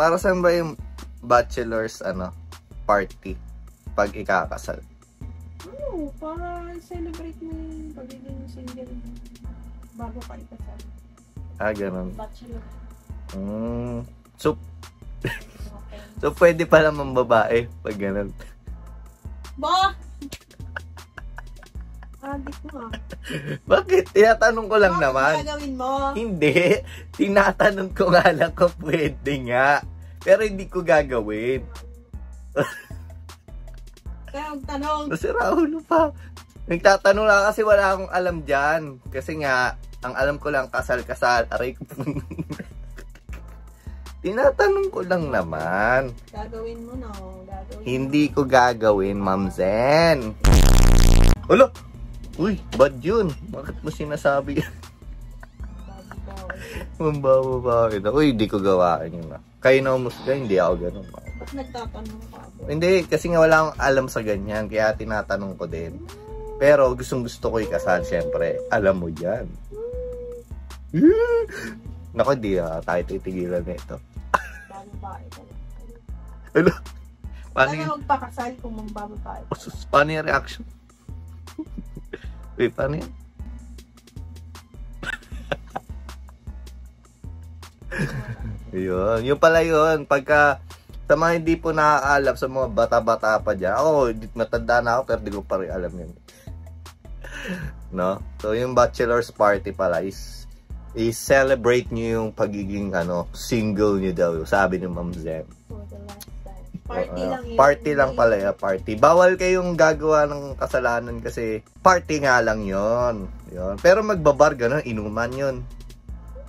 Para saan ba yung bachelor's party pag ikakasal? Oo, para celebrate mo yung pagiging single bago ka ikasal. Ganun. Bachelor. So, so pwede pala mambabae pag ganun. Ba? Adik mo Bakit? Tinatanong ko lang naman. Bakit gagawin mo? Hindi. Tinatanong ko nga lang kung pwede nga. Pero hindi ko gagawin. Kaya magtanong. Nasira ulo pa. Nagtatanong lang kasi wala akong alam dyan. Kasi nga, ang alam ko lang kasal-kasal. Aray ko. Tinatanong ko lang naman. Gagawin mo, no? Gagawin Hindi ko gagawin, Ma'am Zen. Ulo! Uy, bad yun. Bakit mo sinasabi? Mambawa ba? Uy, hindi ko gawain yun. Kayo na umusga, hindi ako ganun. Ba't nagtatanong ka? Hindi, kasi nga wala akong alam sa ganyan. Kaya tinatanong ko din. Pero gustong gusto ko ikasal, syempre. Alam mo yan. Naku, di tayo titigilan na ito. Babae ka lang. Ano? Paano Sana magpakasal kung mambabae. Paano yung reaction? Wait, paano yun? Yun. Yung pala yun. Pagka sa mga hindi po nakakaalam sa mga bata-bata pa dyan. Ako, matanda na ako pero di ko pa rin alam yun. No? So, yung bachelor's party pala is celebrate nyo yung pagiging single nyo daw. Sabi ni Ma'am Zen. For the last time. Party lang yun. Party lang pala yung party. Bawal kayong gagawa ng kasalanan kasi party nga lang yun. Yun. Pero magbabar gano'n, inuman yun.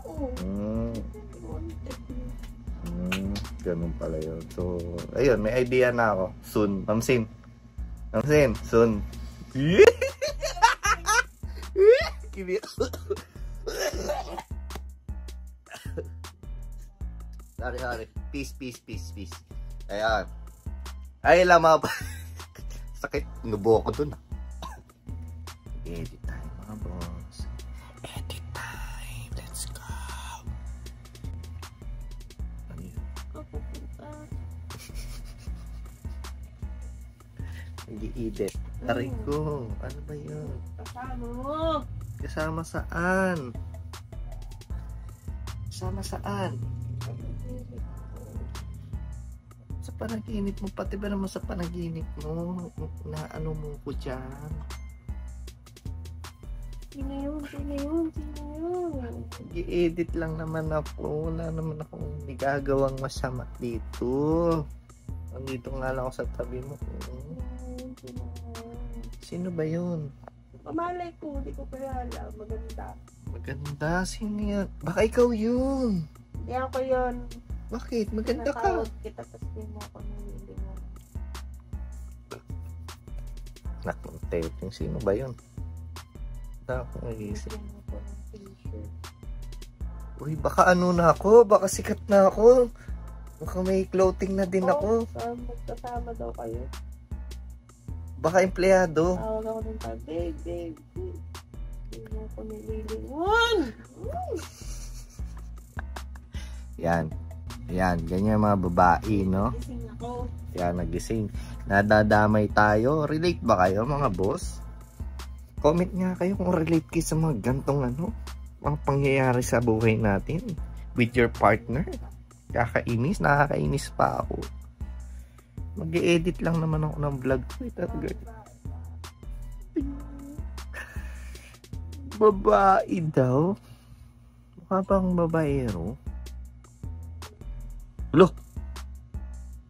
Oo. Ganun pala yun. So, ayun, may idea na ako. Soon. Ma'am Sin. Ma'am Sin, soon. Sorry. Peace. Ayan. Ay, lama pa. Sakit. Nubo ko dun. Edit time, mga boss. Edit time. Let's go. Ano yun? Nag-i-edit. Aray ko. Ano ba yun? Kasama mo. Kasama saan? Kasama saan? Sa panaginip mo, pati ba naman sa panaginip mo, na ano mo ko dyan? Sino yun? I-edit lang naman ako, wala naman akong nagagawang masama dito. Nandito nga lang ako sa tabi mo. Sino ba yun? Pamalay ko, hindi ko kilala. Maganda? Sino yun? Baka ikaw yun. Hindi ako yun. Bakit? Maganda ka. Nakawag kita, tapos di mo ako nilili mo. Nakong sino ba yun? Baka akong nag-iisip. Uy, baka ano na ako? Baka sikat na ako? Baka may clothing na din ako? Magkasama daw kayo. Baka empleyado? Tawag ako ng tawag, babe. Di mo ako nilili mo. Yan, ganyan mga babae, no? Gising ako. Yan, nagising. Nadadamay tayo. Relate ba kayo, mga boss? Comment nga kayo kung relate kayo sa mga gantong mga pangyayari sa buhay natin with your partner. Nakakainis pa ako. Mag-i-edit lang naman ako ng vlog ko. Babae daw? Mukha bang babaero? Look!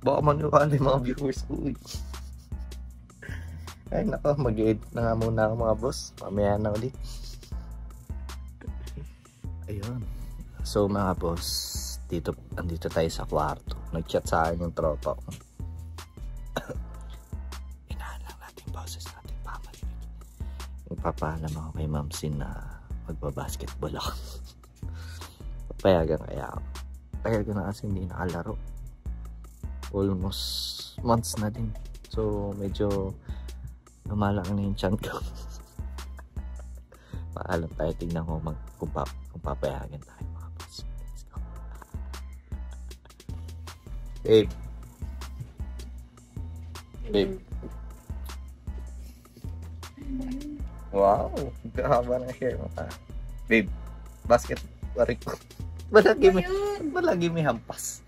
Baka maniwala yung mga viewers ko. Ay nako, mag-edit na nga muna ako mga boss. Mamaya na ulit. Ayun. So mga boss, andito tayo sa kwarto. Nag-chat sa akin yung tropa ko. Inahan lang natin boses natin. Magpapaalam ako kay Ma'am Sin na magbabasketball ako. Papayagan kaya ako. Tagal ko na kasi hindi nakalaro. Almost months na din. So medyo lumalaki na yung chan ko. Paalam tayo, tignan ko kung papayagan tayo mga boss. Let's go. Babe. Babe. Wow, gahaba ng hair mo ka. Babe, basket pare ko. Malagi may hampas.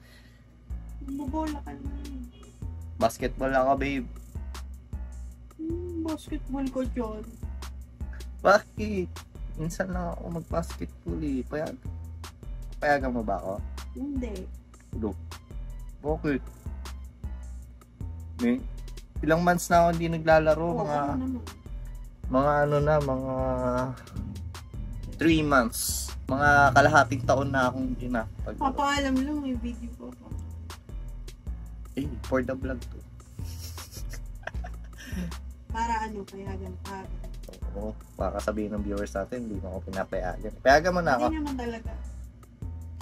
Bubola ka na. Basketball ako, babe. Basketball ko dyan. Bakit? Minsan lang ako mag-basketball eh. Payagan mo ba ako? Hindi. Look. Bakit? Eh, ilang months na ako hindi naglalaro. Oo, ano naman. Mga 3 months. Mga kalahating taon na akong hindi na. Papaalam lang, may video ko. Eh, for the vlog to. Para ano, payagan ka. Oo, baka sabihin ng viewers natin, hindi mo ako pinapayagan. Payagan mo na ako. Hindi naman talaga.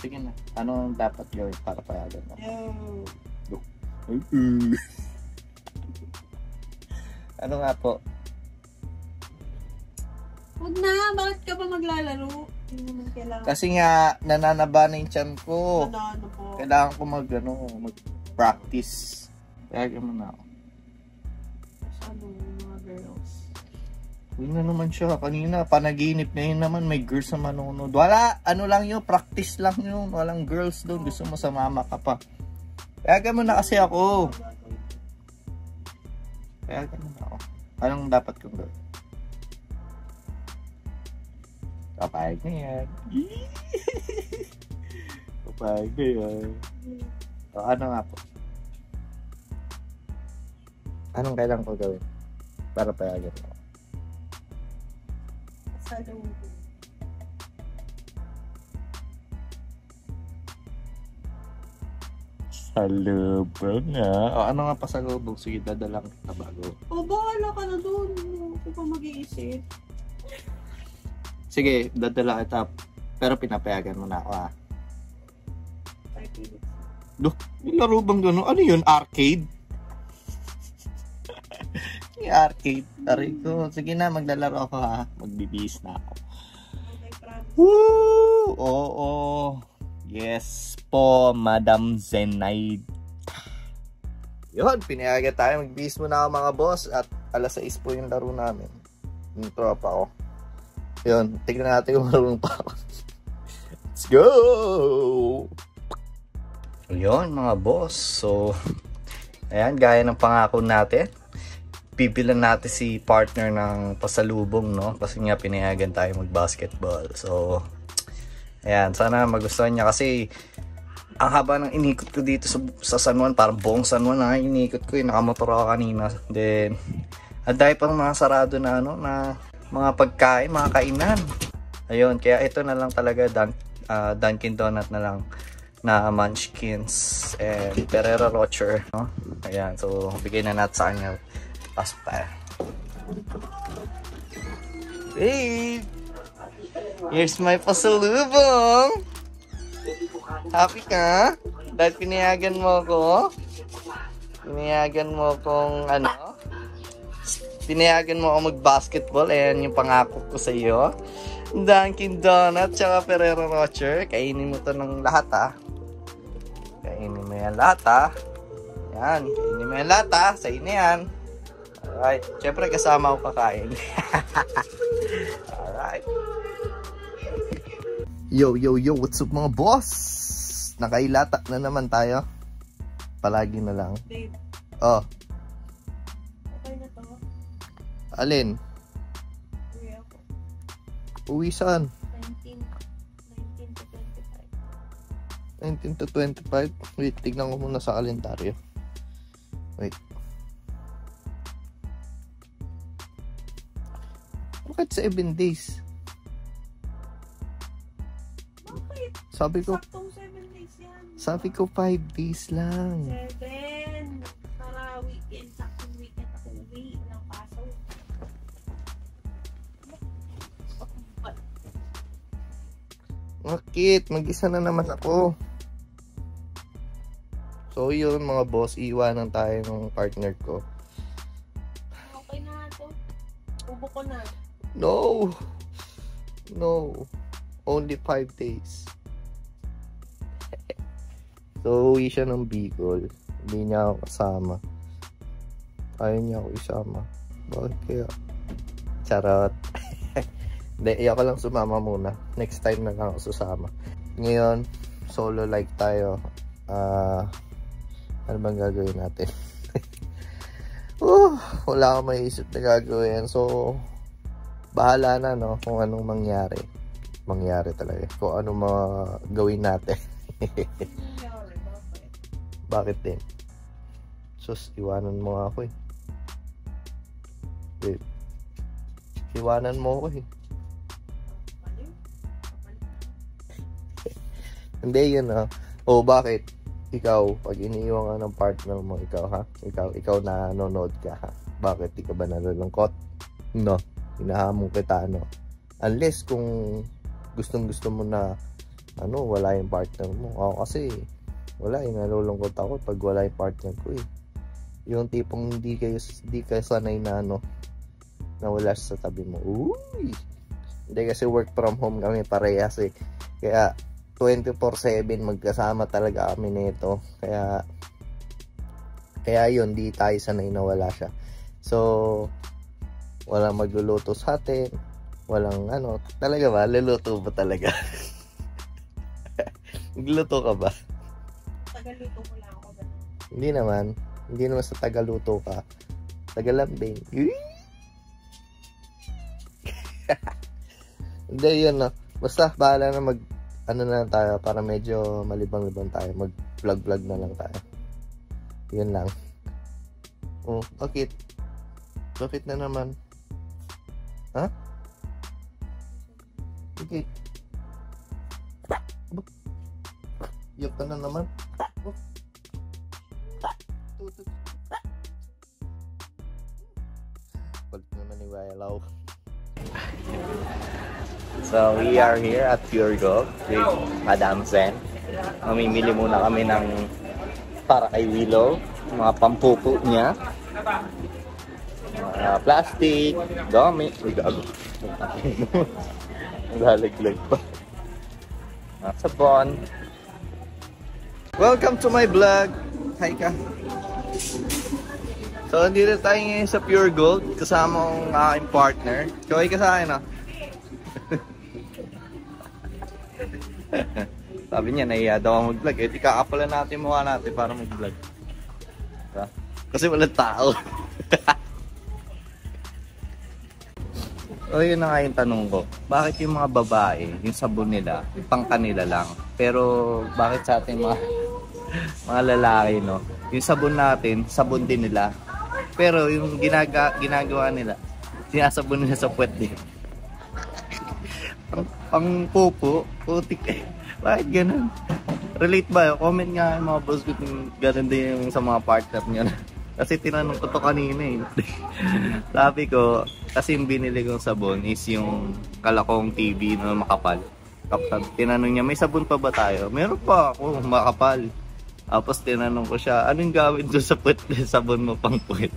Sige na. Ano dapat gawin para payagan mo? Ano nga po? Huwag na, bakit ka ba maglalaro? Hindi naman kailangan. Kasi nga, nananaba na yung tiyan ko. Ano po? Kailangan ko mag-practice. Payagan mo na ako. Ano, yung mga girls. Uy na naman siya. Kanina, panaginip na yun naman. May girls na manonood. Wala, ano lang yun. Practice lang yun. Walang girls doon. Gusto mo sa mama ka pa. Payagan mo na kasi ako. Payagan mo na ako. Anong dapat kong gawin? Kapayag na yan. Kapayag na yan. O, ano nga po? Anong kailangan ko gawin? Para payagan mo? Sa loob. Salubog nga. O, ano nga pa salubog? Sige, dadalang kita bago. O, bahala ka na doon. Ako pa mag-iisip. Sige, dadala kita. Pero pinapayagan mo na ako, ha? 5 minutes. Duh, yung laro bang gano'n? Ano yun? Arcade? Yung arcade. Aray ko. Sige na, maglalaro ako, ha? Magbibihis na ako. Okay, promise. Woo! Oo. Yes po, Madam Zenaid. Yun, pinayagan tayo. Magbihis muna ako, mga boss. At alas 6 po yung laro namin. Yung tropa ko. Yun, tignan natin kung marunong pa ako. Let's go! Yun, mga boss. So, ayan, gaya ng pangako natin. Bibilan natin si partner ng pasalubong, no? Kasi nga pinayagan tayo mag-basketball. So, ayan, sana magustuhan niya. Kasi, ang haba ng inikot ko dito sa San Juan. Parang buong San Juan na inikot ko. Nakamotor ako kanina. Then, ang dahil pang mga sarado na, ano, na mga pagkain, mga kainan. Ayun, kaya ito na lang talaga, Dunkin Donut na lang na Munchkins and Ferrero Rocher, no? Ayan, so bigay na natin sa kanya. Pasok tayo. Babe! Here's my pasalubong! Happy ka? Dahil pinayagan mo ko? Pinayagan mo kong ano? Pinayagan mo ako mag-basketball. Ayan yung pangako ko sa iyo. Dunkin Donut tsaka Ferrero Rocher. Kainin mo to ng lahat, ha. Kainin mo yan lahat, ha. Yan. Kainin mo yan lahat, ha. Sa inyo yan. Alright. Siyempre kasama ko kakain. Alright. Yo, yo, yo. What's up, mga boss? Nakailata na naman tayo. Palagi na lang. Babe, Oh. okay na to. Alin? Uwi ako. Uwi saan? 19 to 25. 19 to 25. Wait, tignan ko muna sa kalendaryo. Wait. Bakit 7 days? Bakit? Sabi ko Saktong 7 days yan. Sabi ko 5 days lang. 7. Para weekend. Saktong weekend ako uwi. Walang pasok. Bakit? Mag-isa na naman ako. So yun, mga boss, iwanan tayo ng partner ko. Okay na to. Ubo ko na. No. No. Only 5 days. So, uwi siya ng Bicol. Hindi niya ako kasama. Ayaw niya ako isama. Bakit kaya? Charot. Hindi, ayoko lang sumama muna. Next time na lang ako susama. Ngayon, solo like tayo. Ano bang gagawin natin? Wala akong maiisip na gagawin. So, bahala na, no? Kung anong mangyari. Mangyari talaga. Kung anong mga gawin natin. Bakit din? Sus, iwanan mo ako eh. Wait. Iwanan mo ako eh. Hindi yun bakit? Ikaw, pag iniiwan ka ng partner mo, ikaw ha? Ikaw na nanonood ka ha? Bakit? Di ka ba nalulungkot? No. Hinahamon kita Unless kung gustong-gusto mo na wala yung partner mo. Ako kasi wala nalulungkot ako pag wala yung partner ko eh. Yung tipong hindi kayo sanay na na wala sa tabi mo. Uy! Hindi kasi work from home kami parehas eh. Kaya 24/7 magkasama talaga kami nito. Kaya yun, di tayo sanay na wala siya. So, walang magluluto sa atin. Walang talaga ba? Luluto ba talaga? Nagluto ka ba? Tagaluto ko lang ako. Hindi naman sa tagaluto ka. Tagalambing. Hindi yun Basta bahala na na lang tayo para medyo malibang-libang tayo. Mag-vlog na lang tayo. Yun lang. Bakit? Bakit na naman? Ha? Bakit? Yok ka na naman. Balik naman ni Wayalaw. So, we are here at Pure Gold with Madam Zen. Mamimili muna kami ng para kay Willow, mga pampupo niya. Plastic, gamit. Uy, gago. Naghalaglag pa. Sabon. Welcome to my vlog. Hi ka. So, nandito tayo ngayon sa Pure Gold kasama ang aking partner. Kaway ka sa akin Sabi niya, nahiya daw ako mag-vlog. Eh, di kakapalan natin mukha natin para mag-vlog. Diba? Kasi walang tao. O, yun na nga yung tanong ko. Bakit yung mga babae, yung sabon nila, pang kanila lang? Pero, bakit sa ating mga lalaki, yung sabon natin, sabon din nila. Pero, yung ginagawa nila, sinasabon nila sa puwet din. Pang pupo, putik eh. Bakit ganun? Relate ba? Comment nga mga boss ko kung ganun din yung sa mga partner nyo. Kasi tinanong ko to kanina eh. Sabi ko, kasi yung binili kong sabon is yung Kalakong TV na makapal. Kapag tinanong niya, may sabon pa ba tayo? Meron pa ako, makapal. Tapos tinanong ko siya, anong gawin doon sa puwet? Sabon mo pang puwet.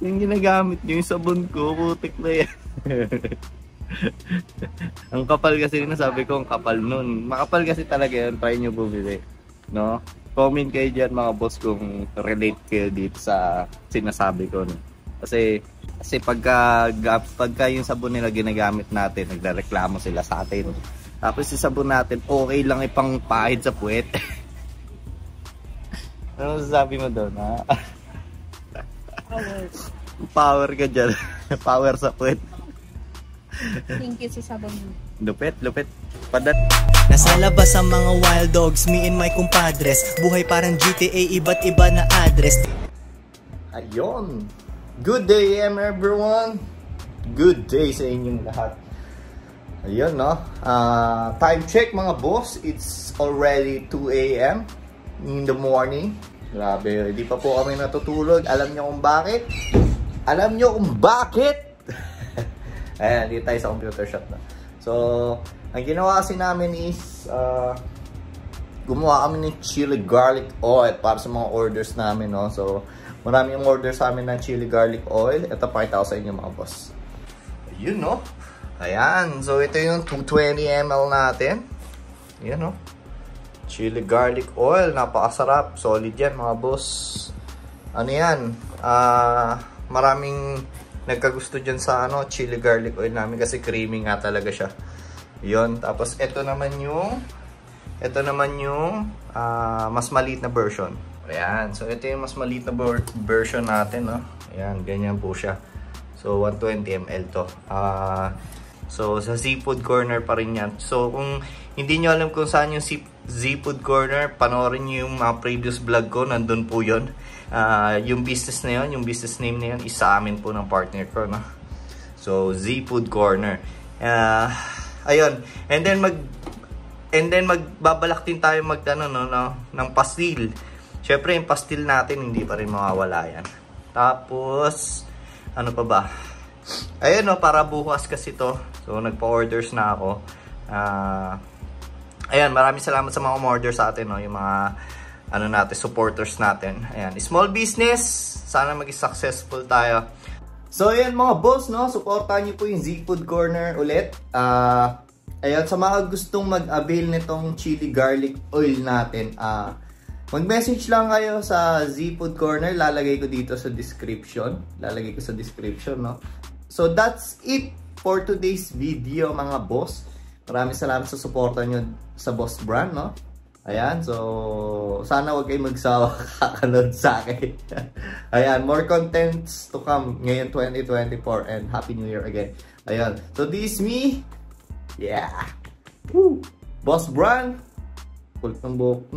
Yung ginagamit niyo, yung sabon ko, putik na yan. Ang kapal kasi sabi ko, ang kapal nun. Makapal kasi talaga yun, try nyo bumili. No? Comment kayo dyan mga boss kung relate kayo dito sa sinasabi ko. No? Kasi pagka yung sabon nila ginagamit natin, nagreklamo sila sa atin. Tapos yung sabon natin, okay lang ipang pahid sa puwet. Ano sasabi mo doon, ha? Power ka dyan. Power sa puwet. Thank you sa sabon mo. Lupit. Nasa labas ang mga wild dogs, me and my compadres. Buhay parang GTA, iba't iba na address. Ayun. Good day everyone. Good day sa inyong lahat. Ayun time check mga boss. It's already 2 AM in the morning. Grabe, hindi pa po kami natutulog. Alam nyo kung bakit? Ayan, dito tayo sa computer shop na. So, ang ginawa kasi namin is gumawa kami ng chili garlic oil para sa mga orders namin, So, marami yung order sa amin ng chili garlic oil. Ito, pakita ko sa inyo mga boss. Ayun, Ayan. So, ito yung 220 ml natin. Ayan, Chili garlic oil. Napakasarap. Solid yan mga boss. Ano yan? Maraming nagkagusto dyan sa chili garlic oil namin kasi creamy nga talaga siya. Yun. Tapos ito naman yung mas maliit na version. Ayan. So ito yung mas maliit na version natin. No? Ayan. Ganyan po siya. So 120 ml to. So sa Seafood Corner pa rin yan. So kung hindi nyo alam kung saan yung Seafood Corner, panoorin nyo yung mga previous vlog ko. Nandun po yun. Yung business na yun, yung business name na yun, isa amin po ng partner ko. No? So Seafood Corner. Ayun. And then magbabalak din tayo ng pastil. Syempre yung pastil natin hindi pa rin mawawala yan. Tapos ano pa ba? Ayun para bukas kasi to. So nagpa-orders na ako. Ayan, maraming salamat sa mga umorder sa atin, yung mga supporters natin. Ayan, small business, sana maging successful tayo. So ayan mga boss, suportahan niyo po yung Seafood Corner ulit. Ayan, sa mga gustong mag-avail nitong chili garlic oil natin, mag-message lang kayo sa Seafood Corner. Lalagay ko dito sa description. So that's it for today's video mga boss. Maraming salamat sa suporta nyo sa Boss Brand, Ayan, so sana wag kayong magsawa kakanood sa akin. Ayan, more contents to come ngayon 2024 and Happy New Year again. Ayan, so this is me. Yeah. Woo. Boss Brand. Kulit ng buhok ko.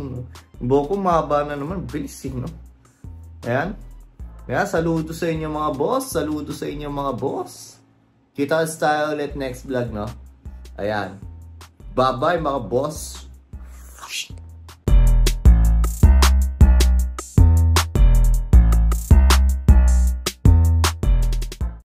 Yung buhok ko mahaba na naman. Bracing, Ayan. Ayan, saludo sa inyo mga boss. Saludo sa inyo mga boss. Kita tayo ulit next vlog, Ayan. Bye-bye mga boss.